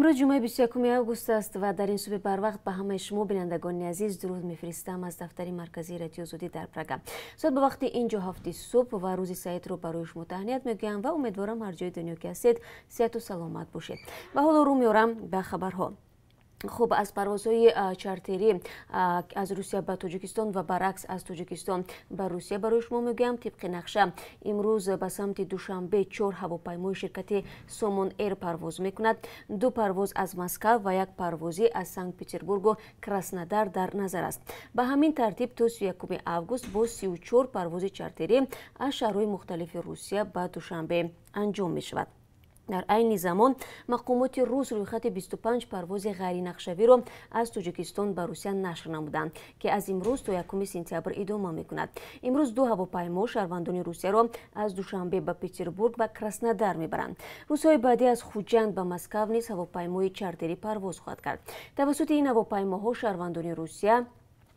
امروز جمعه 21 آگوست است و در این صبح بروقت به همه شما بینندگان عزیز درود میفرستم از دفتر مرکزی رادیو زودی در پراگ. ساعت به وقت اینجا 7 صبح و روز سعید رو برای شما تهنیت میگویم و امیدوارم هر جای دنیا که هستید صحت و سلامت باشید. و حالا رو میارم به خبرها. خب از پروازهای چارتری از روسیه به تاجیکستان و برعکس از تاجیکستان به روسیه برای شما میگم طبق نقشه امروز به سمت دوشنبه 4 هواپیمای شرکت سومون ایر پرواز میکند. 2 پرواز از مسکو و 1 پروازی از سنت پترزبورگ و کراسنودار در نظر است. به همین ترتیب تا 31 آگوست با 34 پرواز چارتری از شهرهای مختلف روسیه به دوشنبه انجام می شود. در عین زمان مقامات روس روی خط 25 پرواز غیر نقشه‌ای را از تاجیکستان به روسیه نشر نمودند که از امروز تا 1 سپتامبر ادامه می‌کند. امروز 2 هواپیما شهروندان روسیه را از دوشنبه به پترزبورگ و کراسنودار می‌برند. روزهای بعدی از خوجند به مسکو نیز هواپیمای چارتری پرواز خواهد کرد. توسط این هواپیماها شهروندان روسیه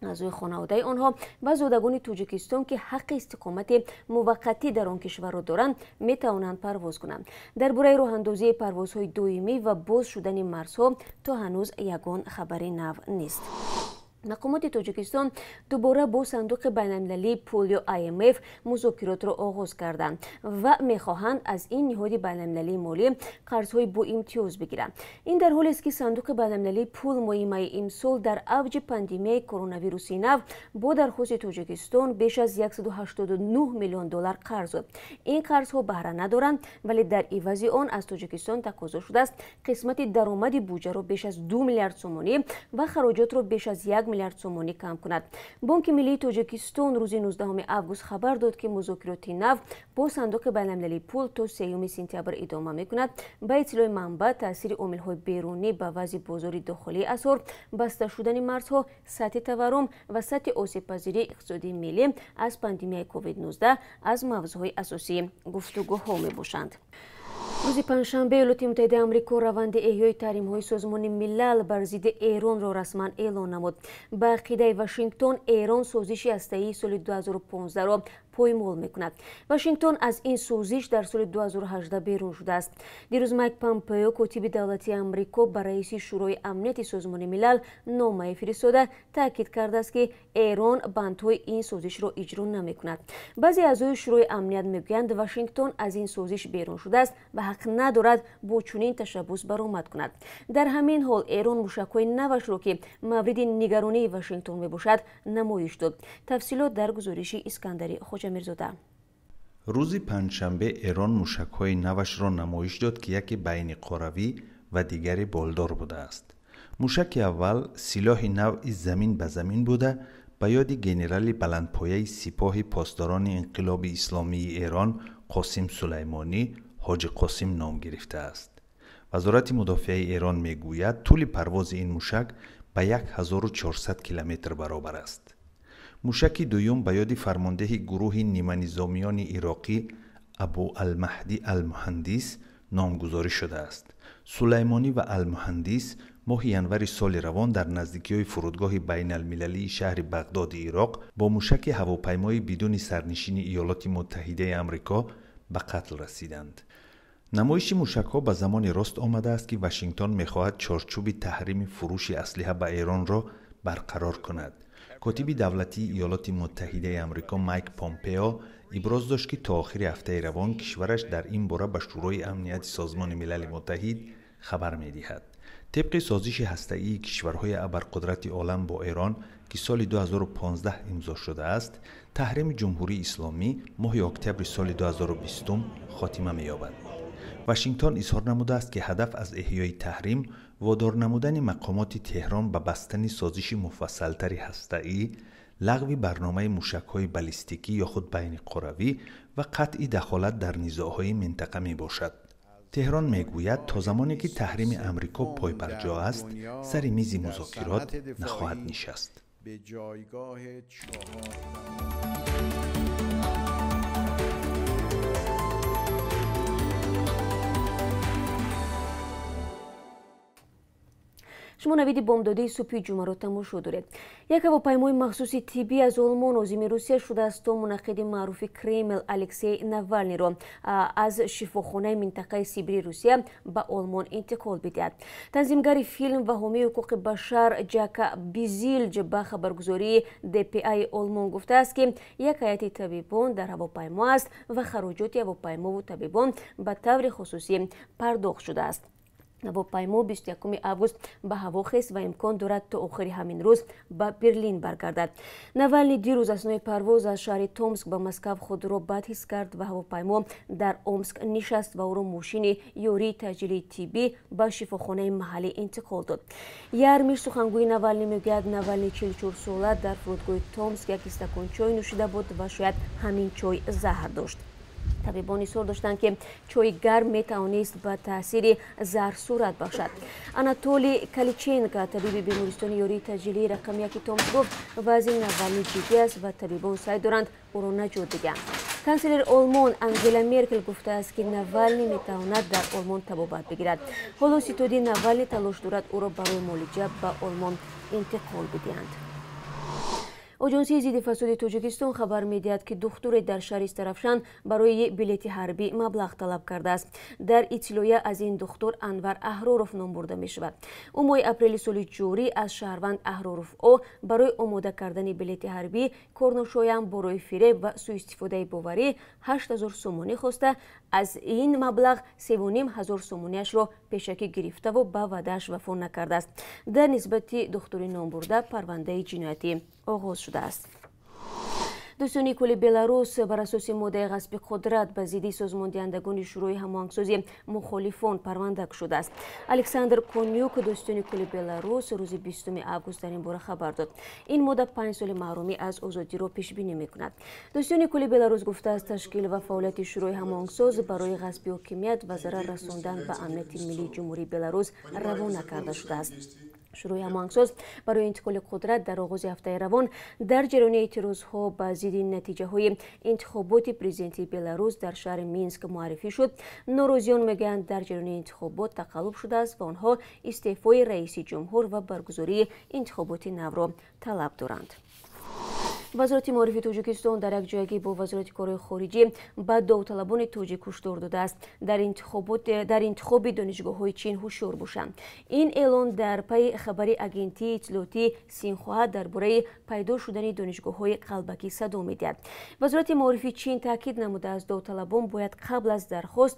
اعضای خانواده آنها و زادگان تاجیکستان که حق استقامت موقتی در آن کشور را دارند می توانند پرواز کنند. درباره راه‌اندازی پروازهای دائمی و باز شدن مرزها تا هنوز یگان خبری نو نیست. مقامات تاجیکستان دوباره با صندوق بین‌المللی پول یا IMF مذاکرات را آغاز کردند و می‌خواهند از این نهاد بین‌المللی مالی قرض‌های با امتیاز بگیرند. این در حالی است که صندوق بین‌المللی پول ماه می امسال در اوج پاندمی کرونا ویروس نو با درخواست تاجیکستان بیش از 189 میلیون دلار قرض داد. این قرض‌ها بهره ندارند ولی در عوض آن از تاجیکستان تقاضا شده است قسمت درآمد بودجه را بیش از 2 میلیارد سومانی و خراجات را بیش از 1 میلیارد سومانی کم کند. بانک ملی تاجیکستان روز 19 آگوست خبر داد که مذاکرات نو با صندوق بین‌المللی پول تا 3 سپتامبر ادامه میکند. به اطلاع منبع تاثیر عامل‌های بیرونی به وضع بازار داخلی اسعار، بسته شدن مرزها، سطح تورم و سطح آسیب‌پذیری اقتصادی ملی از پاندمی کووید 19 از موضوعهای اساسی گفتگوها میباشند. روز پنجشنبه ایالات متحده آمریکا روند احیای تحریم‌های سازمان ملل بر ضد ایران را رسما اعلام نمود. به عقیده واشنگتن ایران سازش هسته‌ای سال 2015 را پایمال میکند. واشنگتن از این سازش در سال 2018 بیرون شده است. دیروز مایک پامپئو کاتب دولتی آمریکا به رئیس شورای امنیت سازمان ملل نامه فرستاده تاکید کرده است که ایران بندهای این سازش را اجرا نمیکند. بعضی اعضای شورای امنیت میگویند واشنگتن از این سازش بیرون شده است و حق ندارد با چنین تشبث برآمد کند. در همین حال ایران موشک‌های نوش را که مورد نگرانی واشنگتن میباشد نمایش داد. تفصیلات در گزارش اسکندری میرزاده. روز پنجشنبه ایران موشک‌های نوش را نمایش داد که یکی بین قروی و دیگری بالدار بوده است. موشک اول سلاح نوعی زمین به زمین بوده به یاد گنرال بلندپایه سپاه پاسداران انقلاب اسلامی ایران قاسم سلیمانی حاج قاسم نام گرفته است. وزارت مدافع ایران میگوید طول پرواز این موشک به 1400 کیلومتر برابر است. موشک دوم به یاد فرمانده گروه نیمه نظامیان عراقی ابو المهدی المهندس نامگذاری شده است. سلیمانی و المهندس ماه ینور سال روان در نزدیکی فرودگاه بین المللی شهر بغداد عراق با موشک هواپیمای بدون سرنشین ایالات متحده آمریکا به قتل رسیدند. نمایش موشک‌ها به زمان راست آمده است که واشنگتن می‌خواهد چارچوب تحریم فروش اسلحه به ایران را برقرار کند. کاتب دولتی ایالات متحده آمریکا مایک پامپئو ابراز داشت که تا آخر هفته روان کشورش در این باره به شورای امنیت سازمان ملل متحد خبر می‌دهد. طبق سازش هسته‌ای کشورهای ابرقدرت عالم با ایران که سال 2015 امضا شده است، تحریم جمهوری اسلامی ماه اکتبر سال 2020 خاتمه می‌یابد. واشنگتن اظهار نموده است که هدف از احیای تحریم وادار نمودن مقامات تهران به بستن سازش مفصل‌تر هسته‌ای، لغو برنامه موشک‌های بالستیکی یا خود بین قروی و قطع دخالت در نزاع‌های منطقه میباشد. تهران میگوید تا زمانی که تحریم امریکا پای بر جا است، سر میز مذاکرات نخواهد نشست. شما نوید بمدادی صبحی جمعه را تماشا دارید. یک هواپیمای مخصوص تیبی از آلمان عازم روسیه شده است تا منعقد معروف کرمل الکسی ناوالنی را از شفاخانه منطقه سیبری روسیه به آلمان انتقال بدهد. تنظیمگر فیلم و حامی حقوق بشر جاک بیزیلج به خبرگزاری DPA آلمان گفته است که یک هیئت طبیبان در هواپیما است و خراجات هواپیما و طبیبان به طور خصوصی پرداخت شده است. هواپیما 21 август به هوا خیست و امکان دارد تا آخر همین روز به برلین برگردد. ناوالنی دیروز اثنای پرواز از شهر تومسک به مسکو خود را بدحس کرد و هواپیما در اومسک نشست و او را ماشین یوری تجلی تیبی به شفاخانه محلی انتقال داد. یارمیش سخنگوی ناوالنی میگوید ناوالنی 44 ساله در فرودگاه تومسک یک استکان چای نوشیده بود و شاید همین چای زهر داشت. طبیبان اصرار داشتند که چای گرم میتوانست به تاثیر زهر صورت بخشد. آناتولی کلیچنکو طبیب بیمارستان یوری تجلی رقم 1 تومسک گفت وضع ناوالنی جدی است و طبیبان سعی دارند او را نجات دهند. کانسلر آلمان انگلا مرکل گفته است که ناوالنی میتواند در آلمان تبابت بگیرد. حالا ستاد ناوالنی تلاش دارد او را برای معالجه به آلمان انتقال بدهند. آژانسی ضد فساد تاجیکستان خبر می‌دهد که دختر در شهر استرافشان برای بلیط حربی مبلغ طلب کرده است. در اطلاع از این دختر انور احراروف نام برده می شود. او ماه اپریل سال جاری از شهروند احراروف او برای آماده کردن بلیط حربی کورنوشویان برای فریب و سوء استفاده باوری 8000 سومانی خواسته. از این مبلغ 3500 سومانیش را پیشکی گرفته و به وعده‌اش وفا نکرده است. در نسبت دختر نام برده پرونده جنایتی آغاز شده است. دوستان کل بلاروس بر اساس ماده غصب قدرت به ضد سازماندهندگان شروع هماهنگسازی مخالفان پرونده شده است. الکساندر کونیوک دوستان کل بلاروس روز 20 август در این باره خبر داد. این ماده 5 سال محرومی از آزادی را پیش بینی می‌کند. دوستان کل بلاروس گفته است تشکیل و فعالیت شروع هماهنگساز برای غصب حاکمیت و ضرر رساندن به امنیت ملی جمهوری بلاروس روانه کرده شده است. شروع هماهنگساز برای انتقال قدرت در آغاز هفته روان در جریان اعتراضها به ضد نتیجه‌های انتخابات پرزیدنتی بلاروس در شهر مینسک معرفی شد. ناراضیان میگویند در جریان انتخابات تقلب شده است و آنها استعفای رئیس جمهور و برگزاری انتخابات نو را طلب دارند. وزارت معارف تاجیکستان در یک جایگی با وزارت کارهای خارجی به داوطلبان تاجیک هشدار داده است در انتخاب دانشگاه‌های چین هوشیار باشند. این اعلان در پی خبری اگنتی اطلاعاتی سینخوا درباره پیدا شدن دانشگاه‌های قلبکی صدا می‌دهد. وزارت معارف چین تاکید نموده است داوطلبان باید قبل از درخواست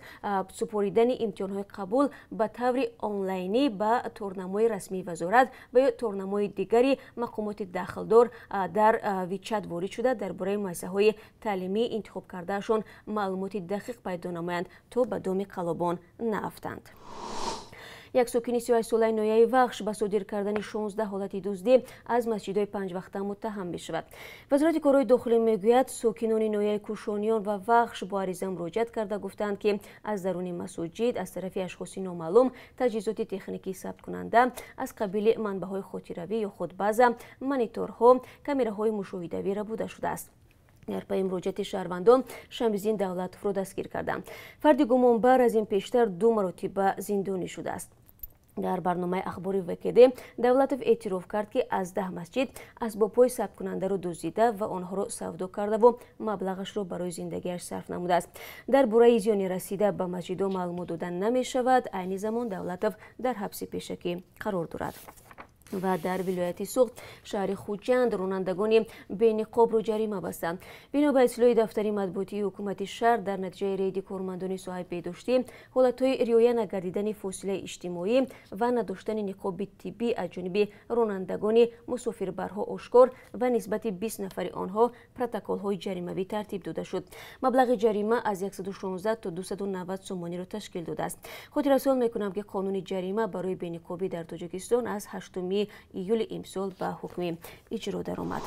سپاریدن امتحان‌های قبول به طور آنلاینی به تورنمای رسمی وزارت و یا تورنمای دیگری مقامات داخلدار در ویچت وارد شده درباره مؤسسه‌های تعلیمی انتخاب کردهشان معلومات دقیق پیدا نمایند تا به دام قلابان نیفتند. یک ساکن 38 ساله نویه وخش به صادر کردن 16 حالت دزدی از مسجدهای 5 وقته متهم می شود. وزارت کارهای داخلی میگوید ساکنان نویه کوشانیان و وخش با عریضه مراجعت کرده گفتند که از درون مساجد از طرف اشخاص نامعلوم تجهیزات تکنیکی ثبت کننده از قبیل منبع‌های خاطروی یا خودباز، مانیتورها، کامراهای مشاهده‌ای را بوده شده است. در پی مراجعت شهروندان شمزین دولتوف را دستگیر کردند. فرد گمانبر از این پیشتر 2 مرتبه زندانی شده است. در برنامه اخباری وکیده دولتوف اعتراف کرد که از 10 مسجد اسباب‌های ثبت کننده را دزدیده و آنها را سودا کرده و مبلغش را برای زندگیش صرف نموده است. در باره زیان رسیده به مسجدها معلومات دادن نمی شود. عین زمان دولتوف در حبس پیشکی قرار دارد. و در ولایت سوخت شهر خوجند رانندگان بی‌نقاب را جریمه بستند. بنا به اطلاع دفتر مطبوعاتی حکومت شهر در نتیجه رید کارمندان صاحب بهداشتی حالتهای رعایت نکردن فاصله اجتماعی و نداشتن نقاب طبی از جانب رانندگان مسافربرها آشکار و نسبت 20 نفر آنها پروتکل‌های جریمه‌ای ترتیب داده شد. مبلغ جریمه از 116 تا 290 سومانی را تشکیل داده است. خاطررسانی می‌کنم که قانون جریمه برای بی‌نقابی در تاجیکستان از 8 ایول امسال به حکم اجرا درآمد.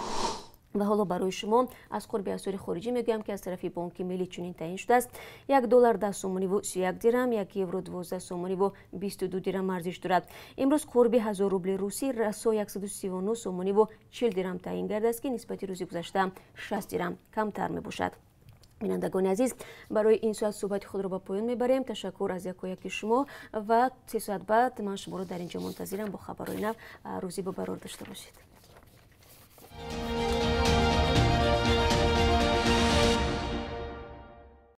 و حالا برای شما از قرب اسعار خارجی میگم که از طرف بانک ملی چنین تعیین شده است. $1 10 سومانی و 31 درم، 1 یورو 12 سومانی و 22 درم ارزش دارد. امروز قرب 1000 روبل روسی رسا 139 سومانی و 40 درم تعیین گرده است که نسبت روز گذشته 60 درم کمتر می باشد. بینندگان عزیز برای این ساعت صحبت خود را با پایان میبریم. تشکر از یکی شما و 3 ساعت بعد من شما رو در اینجا منتظرم با خبرهای نو. روزی با برار داشته باشید.